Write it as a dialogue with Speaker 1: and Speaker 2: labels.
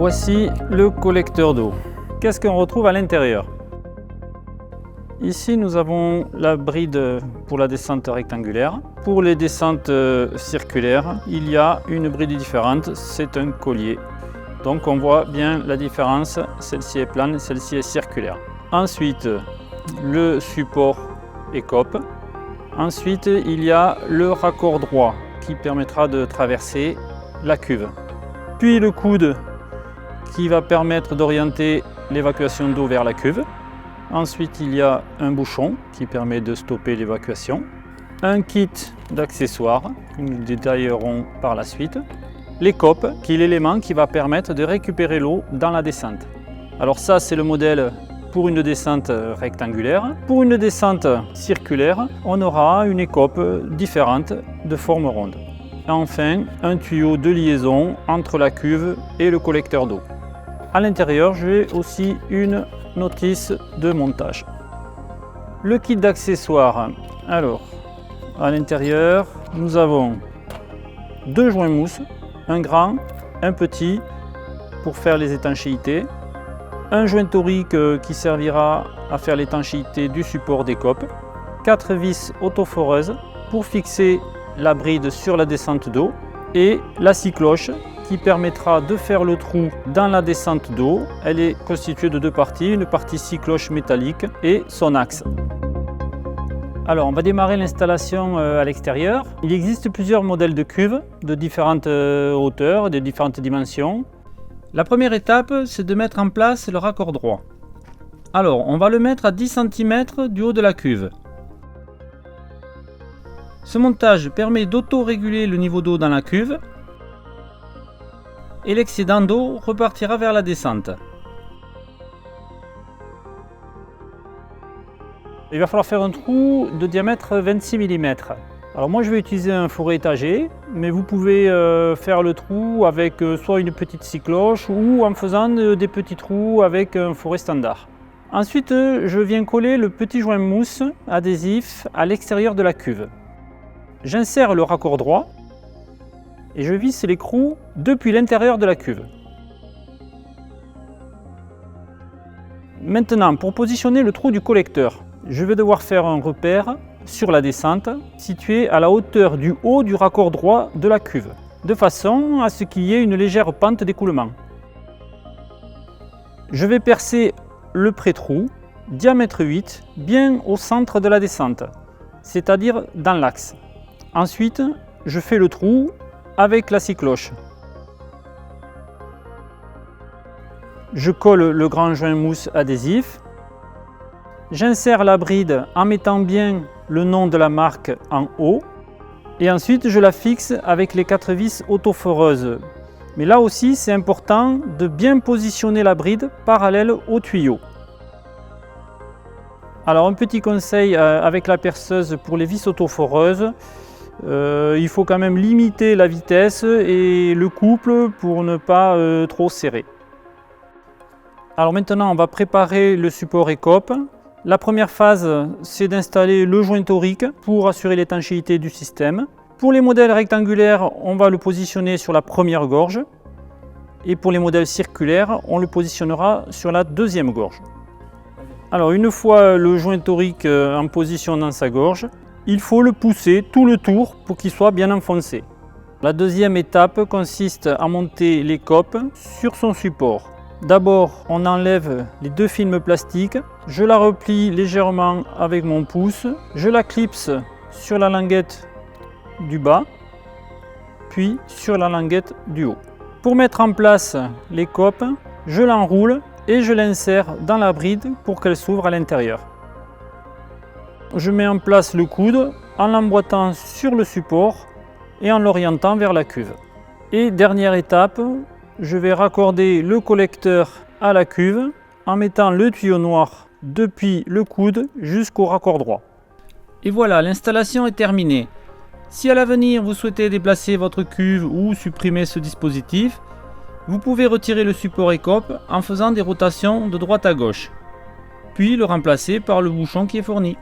Speaker 1: Voici le collecteur d'eau. Qu'est-ce qu'on retrouve à l'intérieur? Ici, nous avons la bride pour la descente rectangulaire. Pour les descentes circulaires, il y a une bride différente, c'est un collier. Donc on voit bien la différence, celle-ci est plane, celle-ci est circulaire. Ensuite, le support écope. Ensuite, il y a le raccord droit qui permettra de traverser la cuve. Puis le coude qui va permettre d'orienter l'évacuation d'eau vers la cuve. Ensuite, il y a un bouchon qui permet de stopper l'évacuation. Un kit d'accessoires que nous détaillerons par la suite. L'écope, qui est l'élément qui va permettre de récupérer l'eau dans la descente. Alors ça, c'est le modèle pour une descente rectangulaire. Pour une descente circulaire, on aura une écope différente de forme ronde. Et enfin, un tuyau de liaison entre la cuve et le collecteur d'eau. À l'intérieur, j'ai aussi une notice de montage. Le kit d'accessoires. Alors, à l'intérieur, nous avons deux joints mousse, un grand, un petit pour faire les étanchéités, un joint torique qui servira à faire l'étanchéité du support d'écope, 4 vis autoforeuses pour fixer la bride sur la descente d'eau et la scie cloche qui permettra de faire le trou dans la descente d'eau. Elle est constituée de deux parties, une partie scie cloche métallique et son axe. Alors on va démarrer l'installation à l'extérieur. Il existe plusieurs modèles de cuves de différentes hauteurs, de différentes dimensions. La première étape, c'est de mettre en place le raccord droit. Alors on va le mettre à 10 cm du haut de la cuve. Ce montage permet d'auto-réguler le niveau d'eau dans la cuve et l'excédent d'eau repartira vers la descente. Il va falloir faire un trou de diamètre 26 mm. Alors moi je vais utiliser un fourré étagé, mais vous pouvez faire le trou avec soit une petite scie cloche ou en faisant des petits trous avec un fourré standard. Ensuite je viens coller le petit joint mousse adhésif à l'extérieur de la cuve. J'insère le raccord droit et je visse l'écrou depuis l'intérieur de la cuve. Maintenant, pour positionner le trou du collecteur, je vais devoir faire un repère sur la descente situé à la hauteur du haut du raccord droit de la cuve, de façon à ce qu'il y ait une légère pente d'écoulement. Je vais percer le pré-trou, diamètre 8, bien au centre de la descente, c'est-à-dire dans l'axe. Ensuite, je fais le trou avec la scie cloche. Je colle le grand joint mousse adhésif. J'insère la bride en mettant bien le nom de la marque en haut. Et ensuite, je la fixe avec les 4 vis autoforeuses. Mais là aussi, c'est important de bien positionner la bride parallèle au tuyau. Alors, un petit conseil avec la perceuse pour les vis autoforeuses. Il faut quand même limiter la vitesse et le couple pour ne pas trop serrer. Alors maintenant, on va préparer le support écope. La première phase, c'est d'installer le joint torique pour assurer l'étanchéité du système. Pour les modèles rectangulaires, on va le positionner sur la première gorge. Et pour les modèles circulaires, on le positionnera sur la deuxième gorge. Alors une fois le joint torique en position dans sa gorge, il faut le pousser tout le tour pour qu'il soit bien enfoncé. La deuxième étape consiste à monter l'écope sur son support. D'abord, on enlève les deux films plastiques, je la replie légèrement avec mon pouce, je la clipse sur la languette du bas, puis sur la languette du haut. Pour mettre en place l'écope, je l'enroule et je l'insère dans la bride pour qu'elle s'ouvre à l'intérieur. Je mets en place le coude en l'emboîtant sur le support et en l'orientant vers la cuve. Et dernière étape, je vais raccorder le collecteur à la cuve en mettant le tuyau noir depuis le coude jusqu'au raccord droit. Et voilà, l'installation est terminée. Si à l'avenir vous souhaitez déplacer votre cuve ou supprimer ce dispositif, vous pouvez retirer le support écope en faisant des rotations de droite à gauche, puis le remplacer par le bouchon qui est fourni.